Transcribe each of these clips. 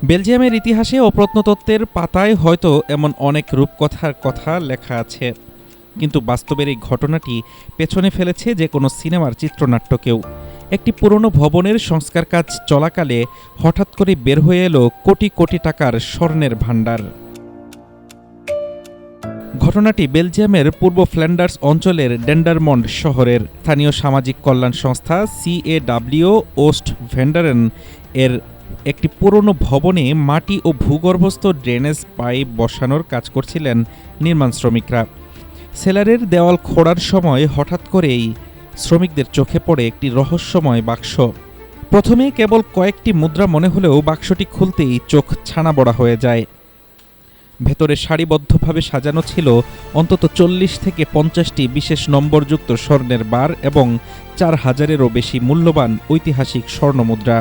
বেলজিয়ামের ইতিহাসে ও প্রত্নতত্ত্বের পাতায় হয়তো এমন অনেক রূপকথার কথা লেখা আছে, কিন্তু বাস্তবের এই ঘটনাটি পেছনে ফেলেছে যে কোনো সিনেমার চিত্রনাট্যকেও। একটি পুরনো ভবনের সংস্কার কাজ চলাকালে হঠাৎ করে বের হয়ে এলো কোটি কোটি টাকার স্বর্ণের ভাণ্ডার। ঘটনাটি বেলজিয়ামের পূর্ব ফ্ল্যান্ডার্স অঞ্চলের ডেন্ডারমন্ড শহরের। স্থানীয় সামাজিক কল্যাণ সংস্থা CAW ওস্ট ভেন্ডারেন এর একটি পুরনো ভবনে মাটি ও ভূগর্ভস্থ ড্রেনেজ পাইপ বসানোর কাজ করছিলেন নির্মাণ শ্রমিকরা। সেলারের দেওয়াল খোঁড়ার সময় হঠাৎ করেই শ্রমিকদের চোখে পড়ে একটি রহস্যময় বাক্স। প্রথমে কেবল কয়েকটি মুদ্রা মনে হলেও বাক্সটি খুলতেই চোখ ছানাবড়া হয়ে যায়। ভেতরে সারিবদ্ধভাবে সাজানো ছিল অন্তত 40 থেকে 50টি বিশেষ নম্বরযুক্ত স্বর্ণের বার এবং 4000-এরও বেশি মূল্যবান ঐতিহাসিক স্বর্ণমুদ্রা।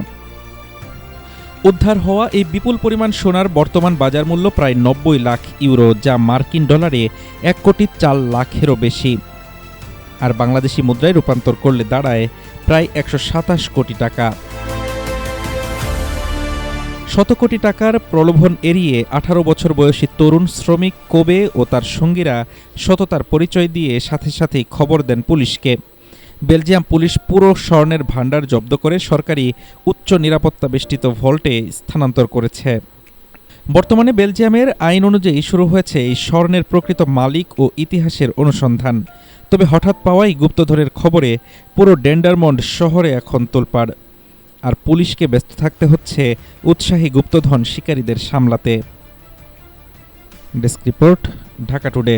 উদ্ধার হওয়া এই বিপুল পরিমাণ সোনার বর্তমান বাজার মূল্য প্রায় 90 লাখ ইউরো, যা মার্কিন ডলারে 1,04,00,000-এরও বেশি। আর বাংলাদেশি মুদ্রায় রূপান্তর করলে দাঁড়ায় প্রায় 127 কোটি টাকা। 100 কোটি টাকার প্রলোভন এড়িয়ে 18 বছর বয়সী তরুণ শ্রমিক কোবে ও তার সঙ্গীরা সততার পরিচয় দিয়ে সাথে সাথেই খবর দেন পুলিশকে। বেলজিয়াম পুলিশ পুরো স্বর্ণের ভাণ্ডার জব্দ করে সরকারি উচ্চ নিরাপত্তা বেষ্টিত ভল্টে স্থানান্তর করেছে। বর্তমানে বেলজিয়ামের আইন অনুযায়ী শুরু হয়েছে এই স্বর্ণের প্রকৃত মালিক ও ইতিহাসের অনুসন্ধান। তবে হঠাৎ পাওয়াই গুপ্তধনের খবরে পুরো ডেন্ডারমন্ড শহরে এখন তোলপাড়, আর পুলিশকে ব্যস্ত থাকতে হচ্ছে উৎসাহী গুপ্তধন শিকারীদের সামলাতে। Desk report, Dhaka today.